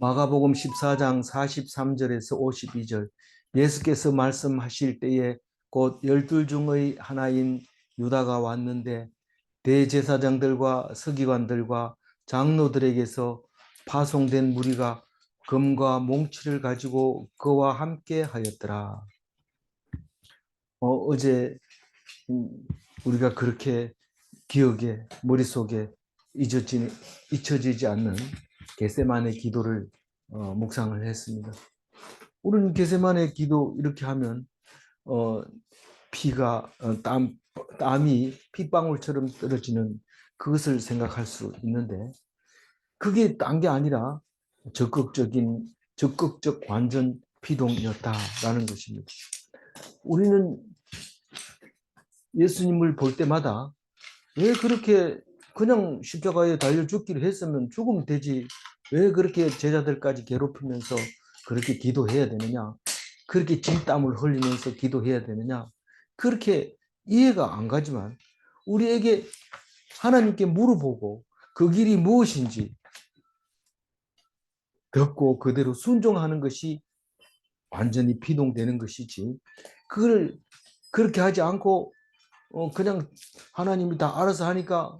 마가복음 14장 43절에서 52절 예수께서 말씀하실 때에 곧 열둘 중의 하나인 유다가 왔는데 대제사장들과 서기관들과 장로들에게서 파송된 무리가 금과 몽치를 가지고 그와 함께 하였더라. 어제 우리가 그렇게 기억에 머릿속에 잊혀지지 않는 겟세마네 기도를 묵상을 했습니다. 우리는 겟세마네 기도 이렇게 하면 피가 땀이 핏방울처럼 떨어지는 그것을 생각할 수 있는데 그게 딴 게 아니라 적극적 완전 피동이었다라는 것입니다. 우리는 예수님을 볼 때마다 왜 그렇게 그냥 십자가에 달려 죽기를 했으면 죽으면 되지. 왜 그렇게 제자들까지 괴롭히면서 그렇게 기도해야 되느냐. 그렇게 진땀을 흘리면서 기도해야 되느냐. 그렇게 이해가 안 가지만 우리에게 하나님께 물어보고 그 길이 무엇인지 듣고 그대로 순종하는 것이 완전히 피동되는 것이지. 그걸 그렇게 하지 않고 그냥 하나님이 다 알아서 하니까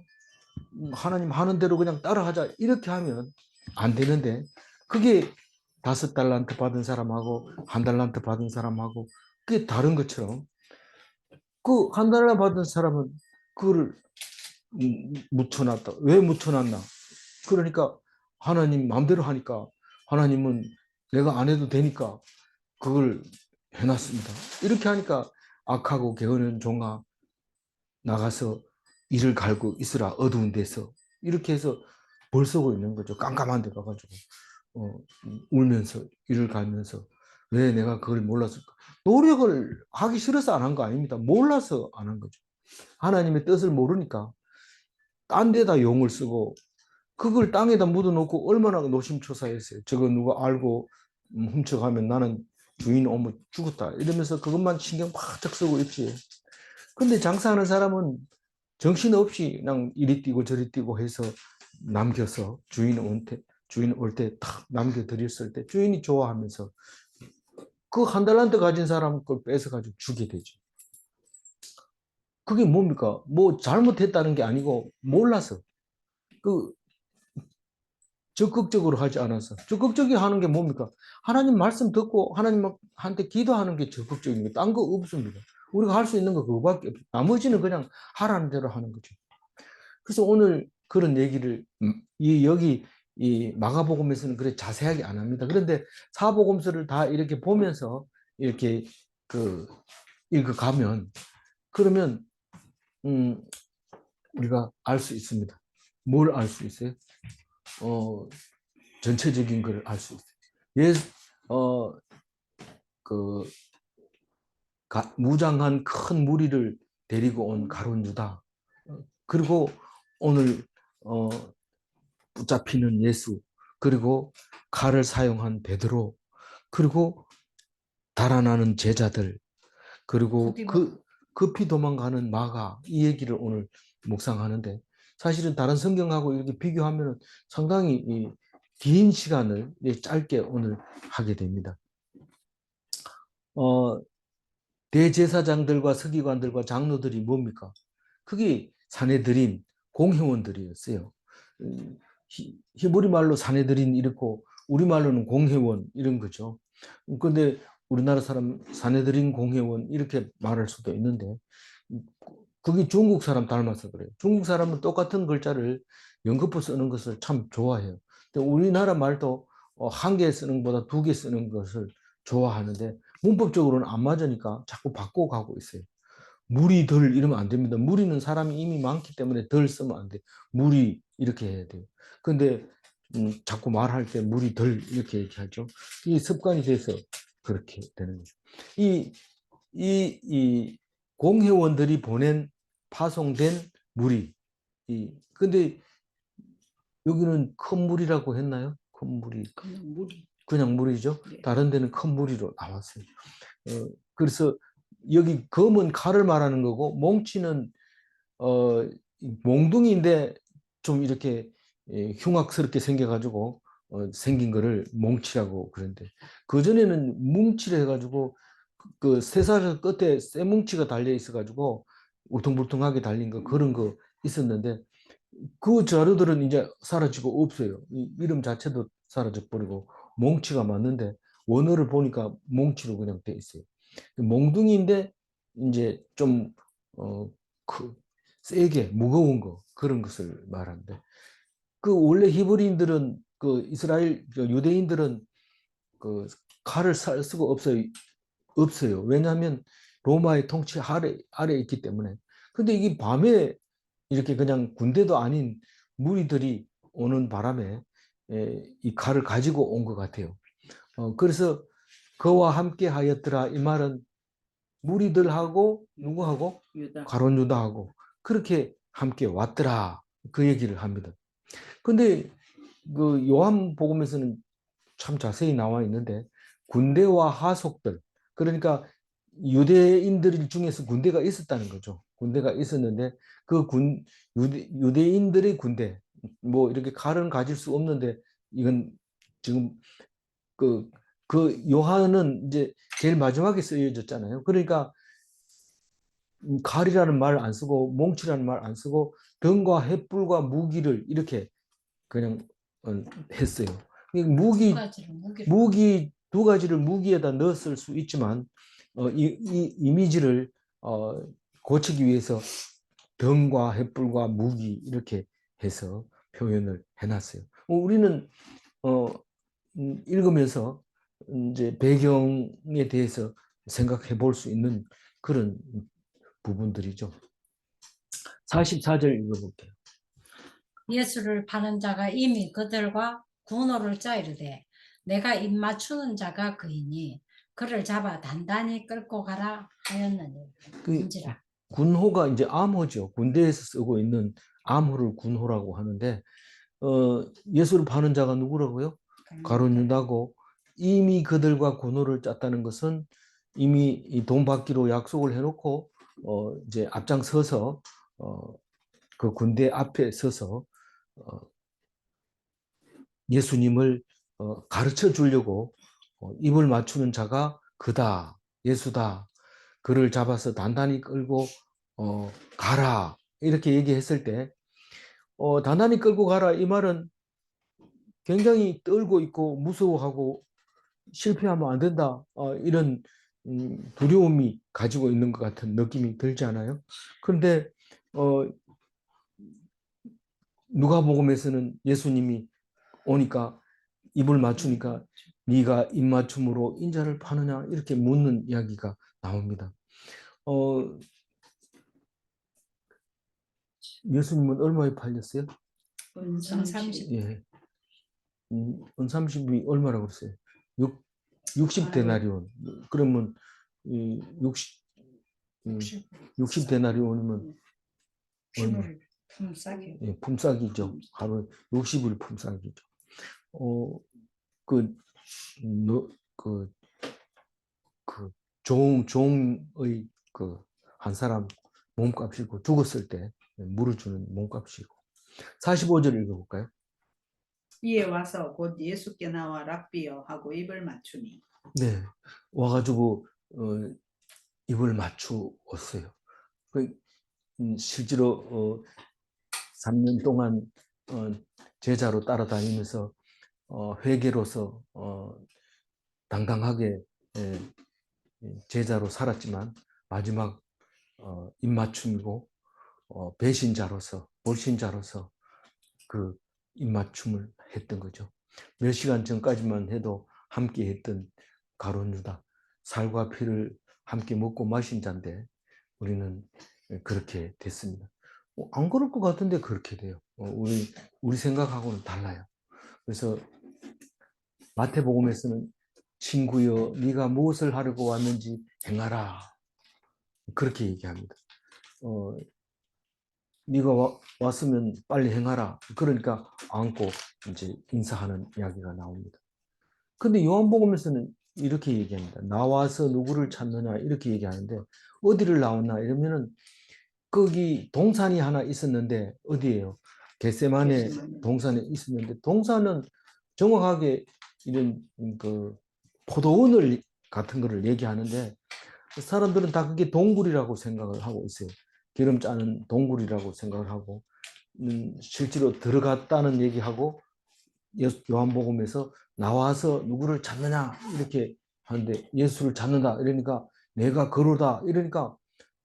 하나님 하는 대로 그냥 따라하자 이렇게 하면 안 되는데 그게 5달란트 받은 사람하고 1달란트 받은 사람하고 그게 다른 것처럼 그 1달란트 받은 사람은 그거를 묻혀놨다. 왜 묻혀놨나? 그러니까 하나님 마음대로 하니까 하나님은 내가 안 해도 되니까 그걸 해놨습니다. 이렇게 하니까 악하고 게으른 종아 나가서 이를 갈고 있으라 어두운 데서 이렇게 해서 벌 쏘고 있는 거죠. 깜깜한 데 가가지고 울면서 이를 갈면서 왜 내가 그걸 몰랐을까? 노력을 하기 싫어서 안 한 거 아닙니다. 몰라서 안 한 거죠. 하나님의 뜻을 모르니까 딴 데다 용을 쓰고 그걸 땅에다 묻어놓고 얼마나 노심초사했어요. 저거 누가 알고 훔쳐가면 나는 주인 오면 죽었다 이러면서 그것만 신경 바짝 쓰고 있지. 근데 장사하는 사람은 정신없이 그냥 이리 뛰고 저리 뛰고 해서 남겨서 주인 올 때 탁 남겨드렸을 때 주인이 좋아하면서 그 1달란트 가진 사람 걸 뺏어가지고 주게 되죠. 그게 뭡니까? 뭐 잘못했다는 게 아니고 몰라서 그 적극적으로 하지 않아서. 적극적으로 하는 게 뭡니까? 하나님 말씀 듣고 하나님한테 기도하는 게 적극적인 게 딴 거 없습니다. 우리가 할 수 있는 거 그거밖에 없어요. 나머지는 그냥 하라는 대로 하는 거죠. 그래서 오늘 그런 얘기를 여기 이 마가복음에서는 그래 자세하게 안 합니다. 그런데 사복음서를 다 이렇게 보면서 이렇게 그 읽어가면 그러면 우리가 알 수 있습니다. 뭘 알 수 있어요? 전체적인 걸 알 수 있어요. 그 무장한 큰 무리를 데리고 온 가룟 유다. 그리고 오늘 붙잡히는 예수, 그리고 칼을 사용한 베드로, 그리고 달아나는 제자들, 그리고 급히 도망가는 마가, 이 얘기를 오늘 묵상하는데 사실은 다른 성경하고 이렇게 비교하면 상당히 긴 시간을 짧게 오늘 하게 됩니다. 대제사장들과 서기관들과 장로들이 뭡니까? 그게 사내들인 공회원들이었어요. 히브리 말로 사내들인 이렇고 우리말로는 공회원 이런 거죠. 근데 우리나라 사람 사내들인 공회원 이렇게 말할 수도 있는데 그게 중국 사람 닮아서 그래요. 중국 사람은 똑같은 글자를 연거푸 쓰는 것을 참 좋아해요. 근데 우리나라 말도 한 개 쓰는 것보다 2개 쓰는 것을 좋아하는데 문법적으로는 안 맞으니까 자꾸 바꿔가고 있어요. 무리 덜 이러면 안 됩니다. 무리는 사람이 이미 많기 때문에 덜 쓰면 안 돼. 무리 이렇게 해야 돼요. 근데 자꾸 말할 때 무리 덜 이렇게 얘기하죠. 이 습관이 돼서 그렇게 되는 거죠. 이 공회원들이 보낸 파송된 무리. 근데 여기는 큰 무리라고 했나요? 큰 무리. 그냥 무리죠. 네. 다른 데는 큰 무리로 나왔어요. 그래서 여기 검은 칼을 말하는 거고 몽치는 몽둥이인데 좀 이렇게 흉악스럽게 생겨가지고 생긴 거를 몽치라고 그러는데 그전에는 뭉치를 해가지고 그 쇠사슬 끝에 쇠뭉치가 달려 있어가지고 울퉁불퉁하게 달린 거 그런 거 있었는데 그 자료들은 이제 사라지고 없어요. 이 이름 자체도 사라져 버리고 몽치가 맞는데 원어를 보니까 몽치로 그냥 돼 있어요. 몽둥이인데 이제 좀 어, 세게 무거운 거 그런 것을 말하는데 그 원래 히브리인들은 그 이스라엘 그 유대인들은 그 칼을 살 수가 없어요. 왜냐하면 로마의 통치 아래 있기 때문에. 근데 이게 밤에 이렇게 그냥 군대도 아닌 무리들이 오는 바람에 이 칼을 가지고 온 것 같아요. 그래서 그와 함께 하였더라 이 말은 무리들하고 누구하고 가룟 유다하고 그렇게 함께 왔더라 그 얘기를 합니다. 근데 그 요한복음에서는 참 자세히 나와 있는데 군대와 하속들 그러니까 유대인들 중에서 군대가 있었다는 거죠. 군대가 있었는데 그 유대인들의 군대 뭐 이렇게 칼은 가질 수 없는데 이건 지금 그, 그 요한은 이제 제일 마지막에 쓰여졌잖아요. 그러니까 칼이라는 말 안 쓰고 몽치라는 말 안 쓰고 등과 횃불과 무기를 이렇게 그냥 했어요. 무기 두 가지를 무기에다 넣었을 수 있지만 이 이미지를 고치기 위해서 등과 횃불과 무기 이렇게 해서 표현을 해놨어요. 우리는 읽으면서 이제 배경에 대해서 생각해 볼 수 있는 그런 부분들이죠. 44절 읽어볼게요. 예수를 파는 자가 이미 그들과 군호를 짜이르되 내가 입맞추는 자가 그이니 그를 잡아 단단히 끌고 가라 하였느니 인지라. 군호가 이제 암호죠. 군대에서 쓰고 있는 암호를 군호라고 하는데 예수를 파는 자가 누구라고요? 가룟 유다고 이미 그들과 군호를 짰다는 것은 이미 돈 받기로 약속을 해놓고 이제 앞장서서 그 군대 앞에 서서 예수님을 가르쳐 주려고 입을 맞추는 자가 그다, 예수다. 그를 잡아서 단단히 끌고 가라 이렇게 얘기했을 때 단단히 끌고 가라 이 말은 굉장히 떨고 있고 무서워하고 실패하면 안 된다 이런 두려움이 가지고 있는 것 같은 느낌이 들지 않아요? 그런데 누가복음에서는 예수님이 오니까 입을 맞추니까 네가 입맞춤으로 인자를 파느냐 이렇게 묻는 이야기가 나옵니다. 예수님은 얼마에 팔렸어요? 은 30. 예. 은 30이 얼마라고 그랬어요? 60데나리온. 그러면 60데나리온이면 얼마? 품삯이. 예, 품삯이죠. 하루 60을 품삯이죠. 그, 너, 그 종의 그 한 사람 몸값이고 죽었을 때 물어주는 몸값이고 45절 읽어볼까요? 이에 와서 곧 예수께 나와 랍비여 하고 입을 맞추니 네, 와가지고 입을 맞추었어요. 실제로 3년 동안 제자로 따라다니면서 회계로서 당당하게 제자로 살았지만 마지막 입맞춤이고 배신자로서 불신자로서 그 입맞춤을 했던 거죠. 몇 시간 전까지만 해도 함께 했던 가룟 유다 살과 피를 함께 먹고 마신 자인데 우리는 그렇게 됐습니다. 안 그럴 것 같은데 그렇게 돼요. 우리 생각하고는 달라요. 그래서 마태복음에서는 친구여 네가 무엇을 하려고 왔는지 행하라 그렇게 얘기합니다. 네가 왔으면 빨리 행하라. 그러니까 안고 이제 인사하는 이야기가 나옵니다. 근데 요한복음에서는 이렇게 얘기합니다. 나와서 누구를 찾느냐 이렇게 얘기하는데 어디를 나왔나 이러면은 거기 동산이 하나 있었는데 어디예요? 겟세마네 동산에 있었는데 동산은 정확하게 이런 그 포도원을 같은 거를 얘기하는데 사람들은 다 그게 동굴이라고 생각을 하고 있어요. 기름 짜는 동굴이라고 생각을 하고 실제로 들어갔다는 얘기하고 요한복음에서 나와서 누구를 찾느냐 이렇게 하는데 예수를 찾는다 이러니까 내가 그러다 이러니까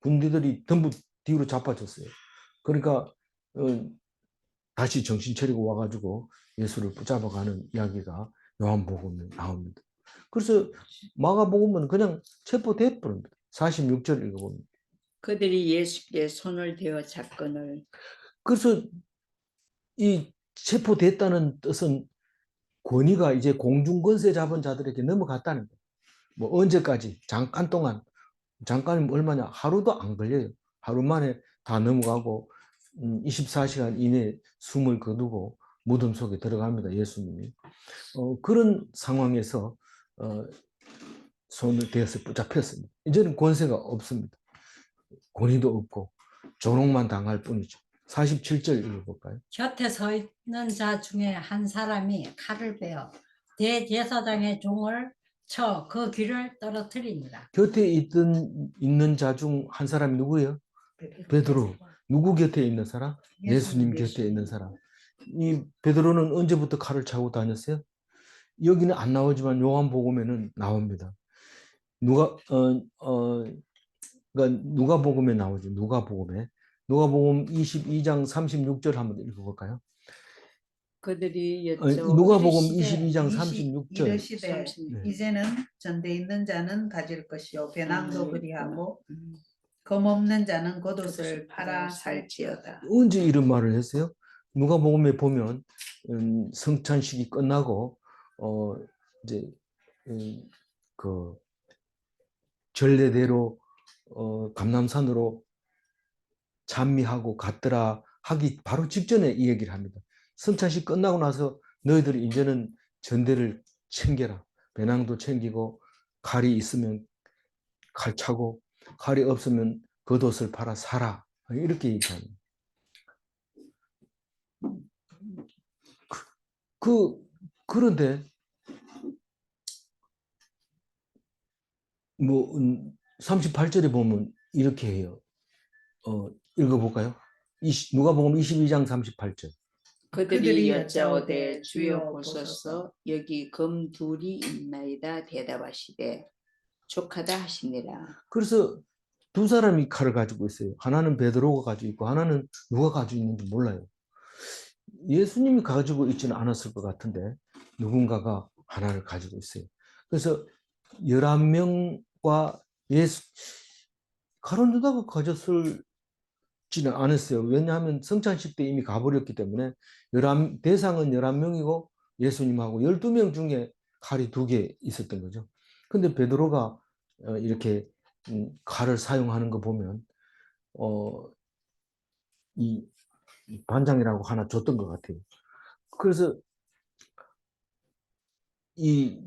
군대들이 전부 뒤로 자빠졌어요. 그러니까 다시 정신 차리고 와가지고 예수를 붙잡아가는 이야기가 요한복음에 나옵니다. 그래서 마가복음은 그냥 체포돼 버립니다. 46절 읽어보면. 그들이 예수께 손을 대어 잡건을 그래서 이 체포됐다는 뜻은 권위가 이제 공중권세 잡은 자들에게 넘어갔다는 거예요. 뭐 언제까지? 잠깐 동안. 잠깐이면 얼마냐? 하루도 안 걸려요. 하루 만에 다 넘어가고 24시간 이내에 숨을 거두고 무덤 속에 들어갑니다. 예수님이. 그런 상황에서 손을 대어서 붙잡혔습니다. 이제는 권세가 없습니다. 권위도 없고 조롱만 당할 뿐이죠. 47절 읽어볼까요? 곁에 서 있는 자 중에 한 사람이 칼을 빼어 대제사장의 종을 쳐 그 귀를 떨어뜨립니다. 곁에 있는 자 중 한 사람이 누구예요? 베드로. 누구 곁에 있는 사람? 예수님 곁에 있는 사람. 이 베드로는 언제부터 칼을 차고 다녔어요? 여기는 안 나오지만 요한복음에는 나옵니다. 그러니까 누가복음에 나오죠. 누가복음 22장 36절 한번 읽어볼까요? 그들이 여쭤 누가복음 이르시되 22장 36절. 이르시되 36. 이제는 전대 있는 자는 가질 것이요 배낭도 음, 그리하고 검 없는 자는 겉옷을 팔아 살지어다. 언제 이런 말을 했어요? 누가복음에 보면 성찬식이 끝나고 이제 그 전례대로 감람산으로 찬미하고 갔더라 하기 바로 직전에 이 얘기를 합니다. 성찬식 끝나고 나서 너희들이 이제는 전대를 챙겨라. 배낭도 챙기고 칼이 있으면 칼 차고 칼이 없으면 겉옷을 팔아 사라. 이렇게 얘기합니다. 그런데 뭐 38절에 보면 이렇게 해요. 읽어볼까요? 누가복음 22장 38절. 그들이 여짜오되 주여 보소서 여기 검 둘이 있나이다 대답하시되 족하다 하시니라. 그래서 두 사람이 칼을 가지고 있어요. 하나는 베드로가 가지고 있고 하나는 누가 가지고 있는지 몰라요. 예수님이 가지고 있지는 않았을 것 같은데 누군가가 하나를 가지고 있어요. 그래서 11명과 예수 가론 유다가 가졌을지는 않았어요. 왜냐하면 성찬식 때 이미 가버렸기 때문에 대상은 11명이고 예수님하고 12명 중에 칼이 2개 있었던 거죠. 근데 베드로가 이렇게 칼을 사용하는 거 보면 이 반장이라고 하나 줬던 것 같아요. 그래서 이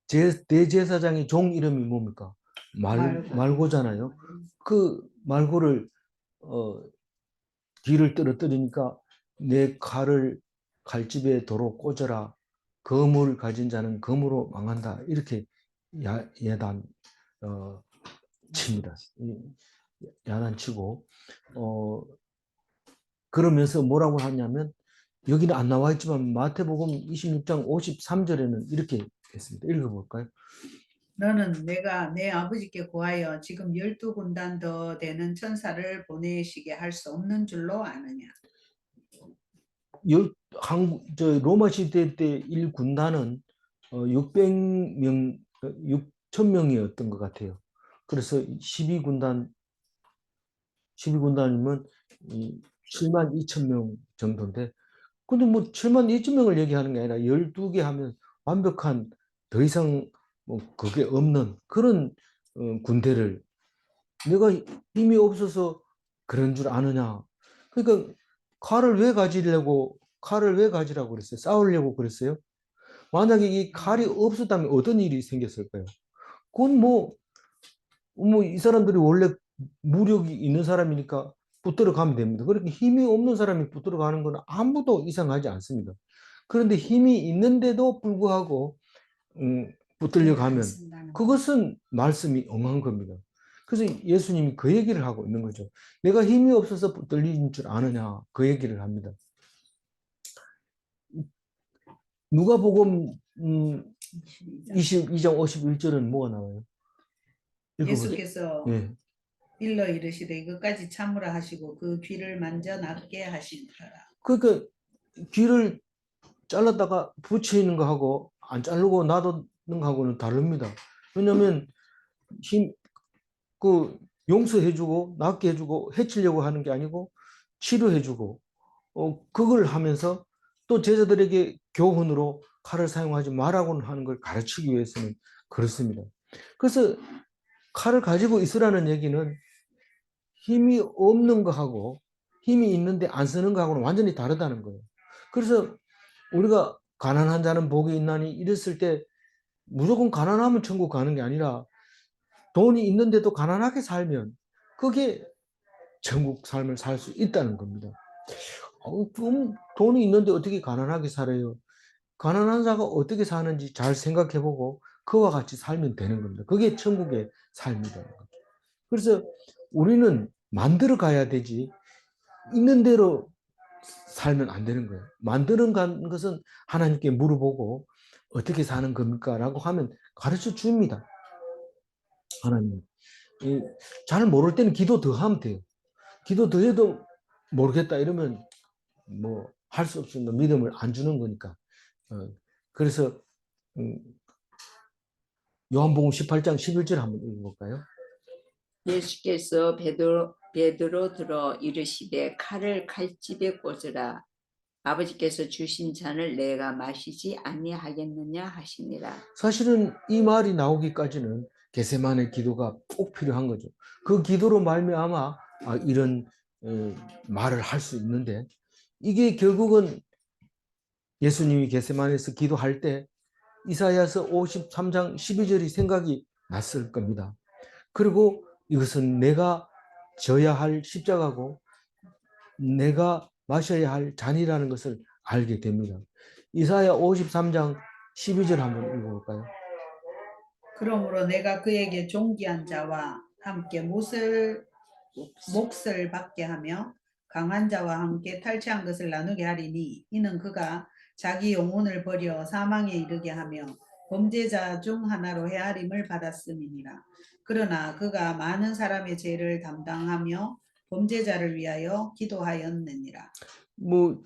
대제사장의 종 이름이 뭡니까? 말고잖아요. 그 말고를 뒤를 떨어뜨리니까 내 칼을 칼집에 도로 꽂아라. 검을 가진 자는 검으로 망한다. 이렇게 야단 칩니다. 야단치고 그러면서 뭐라고 하냐면 여기는 안 나와 있지만 마태복음 26장 53절에는 이렇게 했습니다. 읽어볼까요? 너는 내가 내 아버지께 구하여 지금 12군단 더 되는 천사를 보내시게 할 수 없는 줄로 아느냐. 로마 시대 때 1군단은 600명, 6,000명이었던 것 같아요. 그래서 12군단이면 7만 2천 명 정도인데, 근데 뭐 7만 2천 명을 얘기하는 게 아니라 12개 하면 완벽한 더 이상 뭐 그게 없는 그런 군대를 내가 힘이 없어서 그런 줄 아느냐. 그러니까 칼을 왜 가지라고 그랬어요? 싸우려고 그랬어요? 만약에 이 칼이 없었다면 어떤 일이 생겼을까요? 그건 뭐 이 사람들이 원래 무력이 있는 사람이니까 붙들어 가면 됩니다. 그렇게 힘이 없는 사람이 붙들어 가는 건 아무도 이상하지 않습니다. 그런데 힘이 있는데도 불구하고 붙들려 가면 그것은 말씀이 엉한 겁니다. 그래서 예수님이 그 얘기를 하고 있는 거죠. 내가 힘이 없어서 붙들린 줄 아느냐, 그 얘기를 합니다. 누가복음 22장 51절은 뭐가 나와요? 읽어보세요. 예수께서 예. 일러 이르시되 이것까지 참으라 하시고 그 귀를 만져 낫게 하시니라. 그러니까 귀를 잘랐다가 붙이는 거하고 안 자르고 놔두는 거하고는 다릅니다. 왜냐하면 용서해주고 낫게 해주고 해치려고 하는 게 아니고 치료해주고 그걸 하면서 또 제자들에게 교훈으로 칼을 사용하지 말라고 하는 걸 가르치기 위해서는 그렇습니다. 그래서 칼을 가지고 있으라는 얘기는 힘이 없는 거하고 힘이 있는데 안 쓰는 거하고는 완전히 다르다는 거예요. 그래서 우리가 가난한 자는 복이 있나니 이랬을 때 무조건 가난하면 천국 가는 게 아니라 돈이 있는데도 가난하게 살면 그게 천국 삶을 살 수 있다는 겁니다. 그럼 돈이 있는데 어떻게 가난하게 살아요? 가난한 자가 어떻게 사는지 잘 생각해보고 그와 같이 살면 되는 겁니다. 그게 천국의 삶이다. 그래서 우리는 만들어 가야 되지 있는 대로 살면 안 되는 거예요. 만드는 것은 하나님께 물어보고 어떻게 사는 겁니까? 라고 하면 가르쳐 줍니다. 하나님. 잘 모를 때는 기도 더 하면 돼요. 기도 더 해도 모르겠다 이러면 뭐 할 수 없습니다. 믿음을 안 주는 거니까. 그래서 요한복음 18장 11절 한번 읽어볼까요? 예수께서 베드로 들어 이르시되 칼을 칼집에 꽂으라. 아버지께서 주신 잔을 내가 마시지 아니하겠느냐 하시니라. 사실은 이 말이 나오기까지는 겟세마네 기도가 꼭 필요한 거죠. 그 기도로 말미암아 이런 말을 할 수 있는데 이게 결국은 예수님이 겟세마네에서 기도할 때 이사야서 53장 12절이 생각이 났을 겁니다. 그리고 이것은 내가 져야 할 십자가고 내가 마셔야 할 잔이라는 것을 알게 됩니다. 이사야 53장 12절 한번 읽어볼까요? 그러므로 내가 그에게 존귀한 자와 함께 몫을 받게 하며 강한 자와 함께 탈취한 것을 나누게 하리니 이는 그가 자기 영혼을 버려 사망에 이르게 하며 범죄자 중 하나로 헤아림을 받았음이니라. 그러나 그가 많은 사람의 죄를 담당하며 범죄자를 위하여 기도하였느니라. 뭐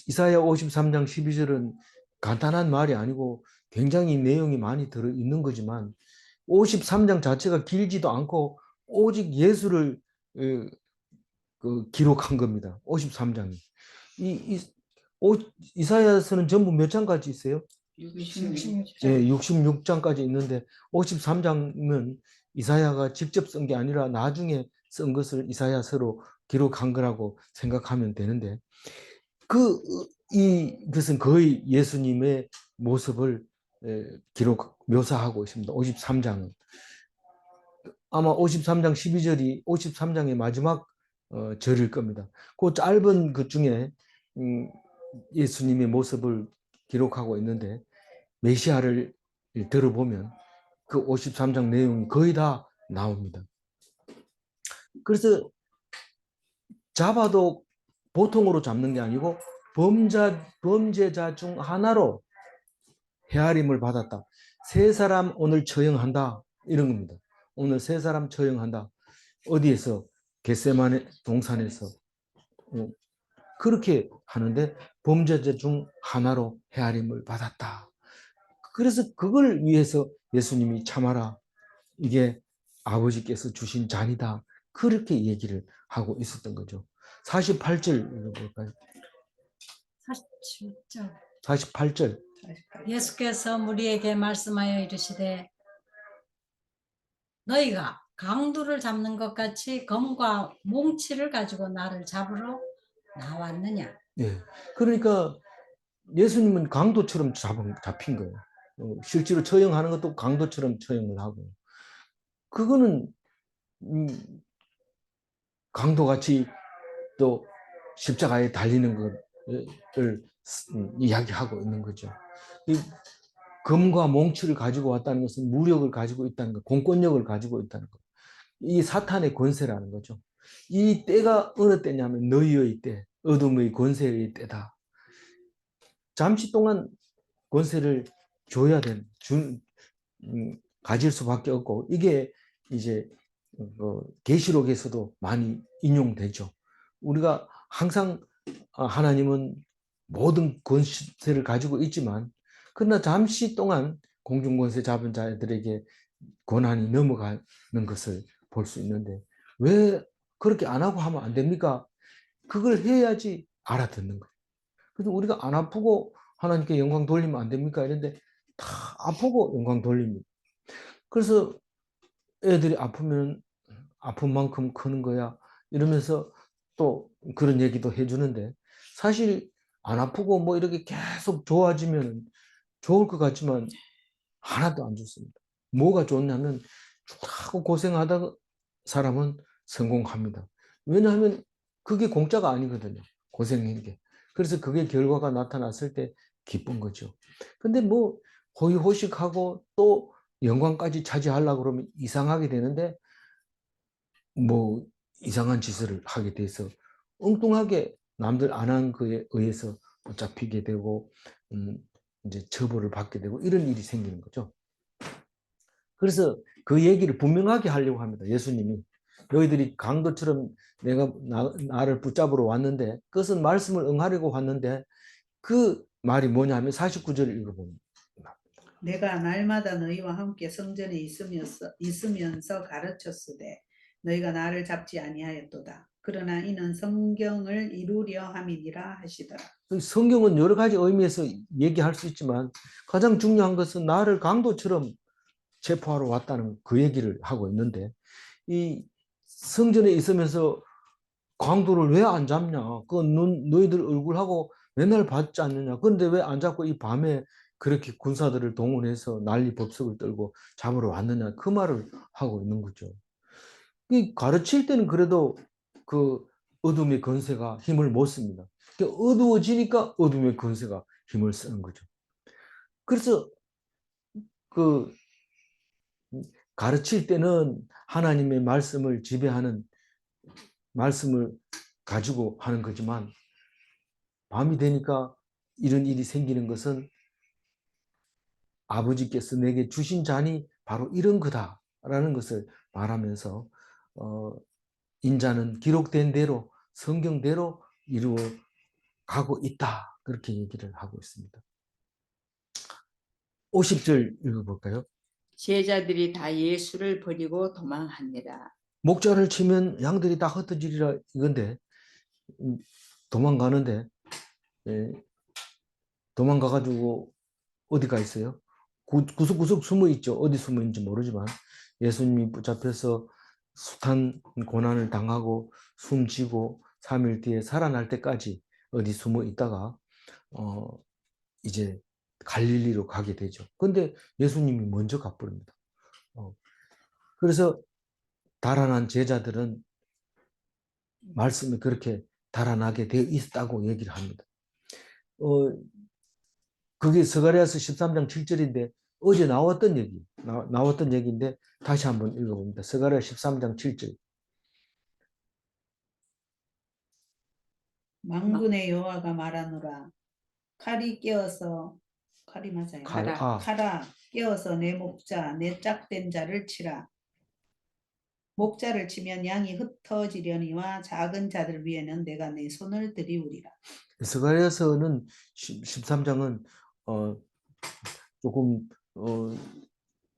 이사야 53장 12절은 간단한 말이 아니고 굉장히 내용이 많이 들어 있는 거지만 53장 자체가 길지도 않고 오직 예수를 기록한 겁니다. 53장이. 이사야서는 전부 몇 장까지 있어요? 66장. 예, 66장까지 있는데 53장은 이사야가 직접 쓴 게 아니라 나중에 쓴 것을 이사야서로 기록한 거라고 생각하면 되는데 이것은 거의 예수님의 모습을 묘사하고 있습니다. 53장은. 아마 53장 12절이 53장의 마지막 절일 겁니다. 그 짧은 것 중에 예수님의 모습을 기록하고 있는데 메시아를 들어보면 그 53장 내용이 거의 다 나옵니다. 그래서 잡아도 보통으로 잡는 게 아니고 범죄자 중 하나로 헤아림을 받았다. 세 사람 오늘 처형한다. 이런 겁니다. 오늘 세 사람 처형한다. 어디에서? 겟세마네 동산에서. 그렇게 하는데 범죄자 중 하나로 헤아림을 받았다. 그래서 그걸 위해서 예수님이 참아라. 이게 아버지께서 주신 잔이다. 그렇게 얘기를 하고 있었던 거죠. 48절 읽어볼까요? 47절. 48절. 예수께서 무리에게 말씀하여 이르시되 너희가 강도를 잡는 것 같이 검과 몽치를 가지고 나를 잡으러 나왔느냐. 예. 그러니까 예수님은 강도처럼 잡힌 거예요. 실제로 처형하는 것도 강도처럼 처형을 하고. 그거는 강도같이 또 십자가에 달리는 것을 이야기하고 있는 거죠. 이 금과 몽치를 가지고 왔다는 것은 무력을 가지고 있다는 것, 공권력을 가지고 있다는 것. 이 사탄의 권세라는 거죠. 이 때가 어느 때냐면 너희의 때, 어둠의 권세의 때다. 잠시 동안 권세를 줘야 가질 수밖에 없고, 이게 이제 계시록에서도 많이 인용되죠. 우리가 항상 하나님은 모든 권세를 가지고 있지만, 그러나 잠시 동안 공중권세 잡은 자들에게 권한이 넘어가는 것을 볼 수 있는데, 왜 그렇게 안 하고 하면 안 됩니까? 그걸 해야지 알아듣는 거예요. 그래서 우리가 안 아프고 하나님께 영광 돌리면 안 됩니까? 이런데 다 아프고 영광 돌립니다. 그래서 애들이 아프면 아픈 만큼 크는 거야 이러면서 또 그런 얘기도 해주는데, 사실 안 아프고 뭐 이렇게 계속 좋아지면 좋을 것 같지만 하나도 안 좋습니다. 뭐가 좋냐면 죽다고 고생하다 사람은 성공합니다. 왜냐하면 그게 공짜가 아니거든요. 고생한 게. 그래서 그게 결과가 나타났을 때 기쁜 거죠. 근데 뭐 호의호식하고 또 영광까지 차지하려고 그러면 이상하게 되는데, 뭐 이상한 짓을 하게 돼서 엉뚱하게 남들 안 한 거에 의해서 붙잡히게 되고 이제 처벌을 받게 되고 이런 일이 생기는 거죠. 그래서 그 얘기를 분명하게 하려고 합니다. 예수님이 너희들이 강도처럼 내가 나를 붙잡으러 왔는데, 그것은 말씀을 응하려고 왔는데, 그 말이 뭐냐면 49절 읽어봅니다. 내가 날마다 너희와 함께 성전에 있으면서 가르쳤으되 너희가 나를 잡지 아니하였도다. 그러나 이는 성경을 이루려 함이니라 하시더라. 성경은 여러 가지 의미에서 얘기할 수 있지만 가장 중요한 것은 나를 강도처럼 체포하러 왔다는 그 얘기를 하고 있는데, 이 성전에 있으면서 강도를 왜 안 잡냐? 그 너희들 얼굴하고 맨날 받지 않느냐? 그런데 왜 안 잡고 이 밤에 그렇게 군사들을 동원해서 난리 법석을 떨고 잡으러 왔느냐? 그 말을 하고 있는 거죠. 이 가르칠 때는 그래도 그 어둠의 권세가 힘을 못 씁니다. 어두워지니까 어둠의 권세가 힘을 쓰는 거죠. 그래서 그 가르칠 때는 하나님의 말씀을 지배하는 말씀을 가지고 하는 거지만, 밤이 되니까 이런 일이 생기는 것은 아버지께서 내게 주신 잔이 바로 이런 거다라는 것을 말하면서 인자는 기록된 대로 성경대로 이루어 가고 있다, 그렇게 얘기를 하고 있습니다. 50절 읽어볼까요? 제자들이 다 예수를 버리고 도망하니라. 목자를 치면 양들이 다 흩어지리라 이건데, 도망가는데, 도망가가지고 어디가 있어요? 구석구석 숨어 있죠. 어디 숨어 있는지 모르지만 예수님이 붙잡혀서 숱한 고난을 당하고 숨지고 3일 뒤에 살아날 때까지 어디 숨어 있다가 이제 갈릴리로 가게 되죠. 근데 예수님이 먼저 가버립니다. 그래서 달아난 제자들은 말씀이 그렇게 달아나게 되어 있다고 얘기를 합니다. 그게 스가랴서 13장 7절인데 어제 나왔던 얘기인데 다시 한번 읽어봅니다. 스가랴 13장 7절. 만군의 여호와가 말하노라. 칼이 맞아요. 칼아 깨어서 내 목자 내 짝된 자를 치라. 목자를 치면 양이 흩어지려니와 작은 자들 위에는 내가 내 손을 들이우리라. 스가랴서는 13장은 조금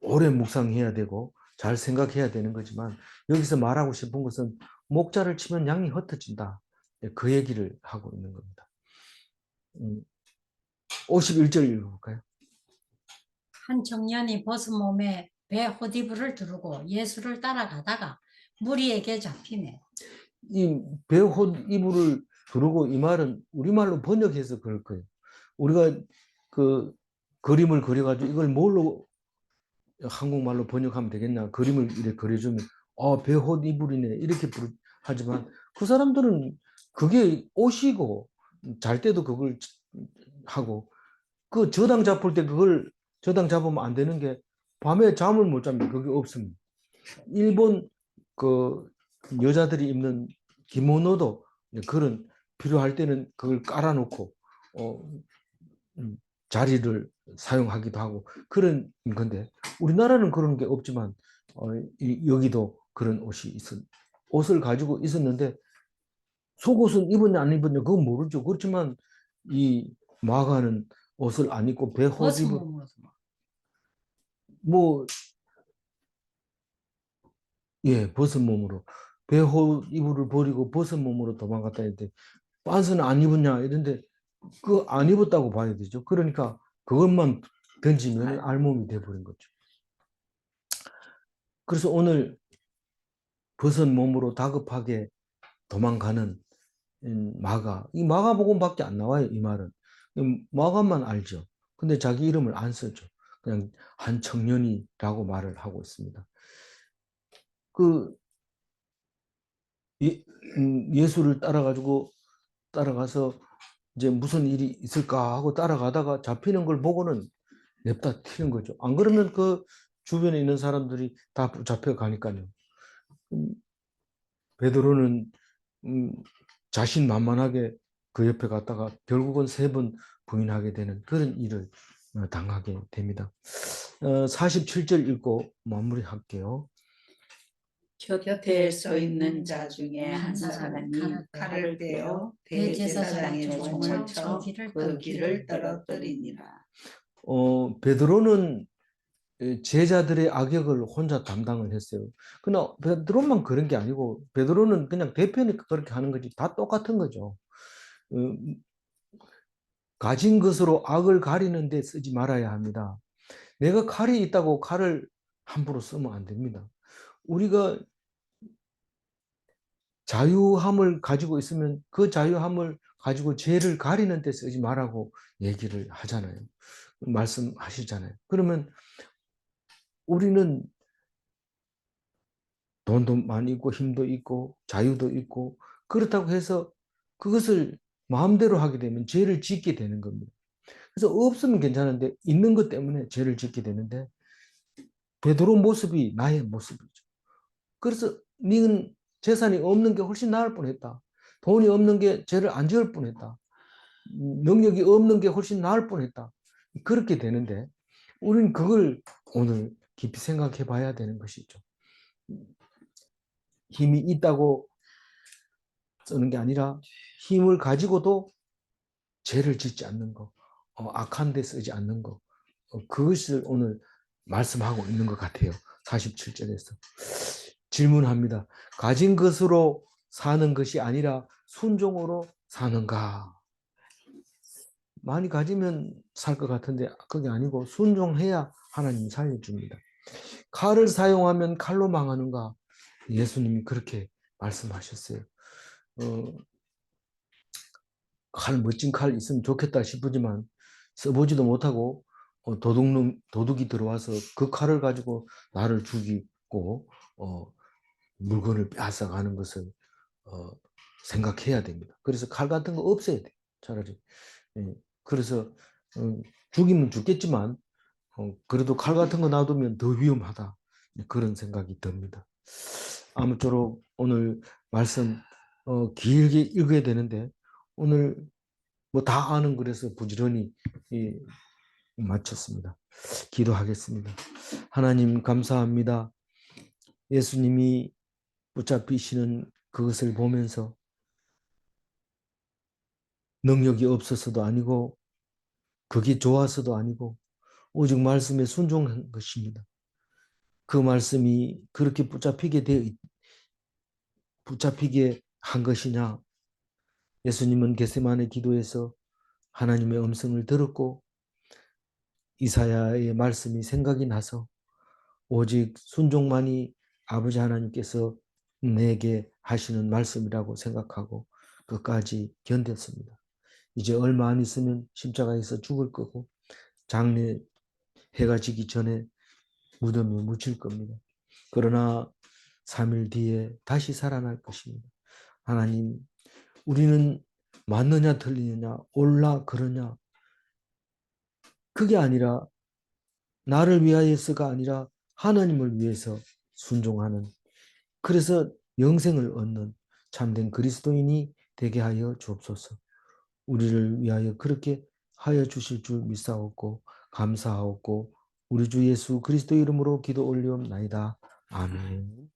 오래 묵상해야 되고 잘 생각해야 되는 거지만, 여기서 말하고 싶은 것은 목자를 치면 양이 흩어진다, 그 얘기를 하고 있는 겁니다. 51절 읽어볼까요? 한 청년이 벗은 몸에 배 호디부를 두르고 예수를 따라가다가 무리에게 잡히매. 이 배옷 이불을 두르고, 이 말은 우리말로 번역해서 그럴 거예요. 우리가 그 그림을 그려가지고 이걸 뭘로 한국말로 번역하면 되겠나, 그림을 이렇게 그려주면 배옷 이불이네 이렇게 하지만, 그 사람들은 그게 옷이고 잘 때도 그걸 하고 그 저당 잡을 때 그걸 저당 잡으면 안 되는 게 밤에 잠을 못 잡니다. 그게 없습니다. 일본 그 여자들이 입는 기모노도 그런 필요할 때는 그걸 깔아놓고 자리를 사용하기도 하고 그런 건데 우리나라는 그런 게 없지만 여기도 그런 옷을 가지고 있었는데 속옷은 입었냐 안 입었냐 그건 모르죠. 그렇지만 이 마가는 옷을 안 입고 배옷 벗은 입어 몸으로 뭐 예, 벗은 몸으로 배옷 이불을 버리고 벗은 몸으로 도망갔다 했는데 빤스는 안 입었냐 이런데 그 안 입었다고 봐야 되죠. 그러니까 그것만 던지면 알몸이 돼버린 거죠. 그래서 오늘 벗은 몸으로 다급하게 도망가는 마가 이 마가복음밖에 안 나와요. 이 말은 마가만 알죠. 근데 자기 이름을 안 쓰죠. 그냥 한 청년이라고 말을 하고 있습니다. 그 예수를 따라가서 이제 무슨 일이 있을까 하고 따라가다가 잡히는 걸 보고는 냅다 튀는 거죠. 안 그러면 그 주변에 있는 사람들이 다 잡혀가니까요. 베드로는 자신만만하게 그 옆에 갔다가 결국은 3번 부인하게 되는 그런 일을 당하게 됩니다. 47절 읽고 마무리할게요. 곁에 서 있는 자 중에 한 사람이 칼을 떼어 대제사장의 대제사장의 총을 쳐 그 길을 떨어뜨리니라. 베드로는 제자들의 악역을 혼자 담당을 했어요. 그러나 베드로만 그런 게 아니고 베드로는 그냥 대표니까 그렇게 하는 거지 다 똑같은 거죠. 가진 것으로 악을 가리는 데 쓰지 말아야 합니다. 내가 칼이 있다고 칼을 함부로 쓰면 안 됩니다. 우리가 자유함을 가지고 있으면 그 자유함을 가지고 죄를 가리는 데 쓰지 말라고 얘기를 하잖아요. 말씀하시잖아요. 그러면 우리는 돈도 많이 있고 힘도 있고 자유도 있고 그렇다고 해서 그것을 마음대로 하게 되면 죄를 짓게 되는 겁니다. 그래서 없으면 괜찮은데 있는 것 때문에 죄를 짓게 되는데 베드로 모습이 나의 모습이죠. 그래서 니는 재산이 없는 게 훨씬 나을 뻔했다. 돈이 없는 게 죄를 안 지을 뻔했다. 능력이 없는 게 훨씬 나을 뻔했다. 그렇게 되는데 우리는 그걸 오늘 깊이 생각해 봐야 되는 것이죠. 힘이 있다고 쓰는 게 아니라 힘을 가지고도 죄를 짓지 않는 거, 악한 데 쓰지 않는 거, 그것을 오늘 말씀하고 있는 것 같아요. 47절에서. 질문합니다. 가진 것으로 사는 것이 아니라 순종으로 사는가? 많이 가지면 살 것 같은데 그게 아니고 순종해야 하나님이 살려줍니다. 칼을 사용하면 칼로 망하는가? 예수님이 그렇게 말씀하셨어요. 멋진 칼 있으면 좋겠다 싶지만 써보지도 못하고 도둑이 들어와서 그 칼을 가지고 나를 죽이고 물건을 빼앗아가는 것을 생각해야 됩니다. 그래서 칼 같은 거 없애야 돼요. 차라리. 예. 그래서 죽이면 죽겠지만 그래도 칼 같은 거 놔두면 더 위험하다. 그런 생각이 듭니다. 아무쪼록 오늘 말씀 길게 읽어야 되는데 오늘 뭐 다 아는 글에서 부지런히 마쳤습니다. 기도하겠습니다. 하나님 감사합니다. 예수님이 붙잡히시는 그것을 보면서 능력이 없어서도 아니고 그게 좋아서도 아니고 오직 말씀에 순종한 것입니다. 그 말씀이 그렇게 붙잡히게 한 것이냐? 예수님은 겟세마네 기도에서 하나님의 음성을 들었고 이사야의 말씀이 생각이 나서 오직 순종만이 아버지 하나님께서 내게 하시는 말씀이라고 생각하고 끝까지 견뎠습니다. 이제 얼마 안 있으면 십자가에서 죽을 거고 장래 해가 지기 전에 무덤에 묻힐 겁니다. 그러나 3일 뒤에 다시 살아날 것입니다. 하나님, 우리는 맞느냐 틀리느냐 옳나 그러냐 그게 아니라 나를 위하여서가 아니라 하나님을 위해서 순종하는 그래서 영생을 얻는 참된 그리스도인이 되게 하여 주옵소서. 우리를 위하여 그렇게 하여 주실 줄 믿사옵고 감사하옵고 우리 주 예수 그리스도 이름으로 기도 올리옵나이다. 아멘.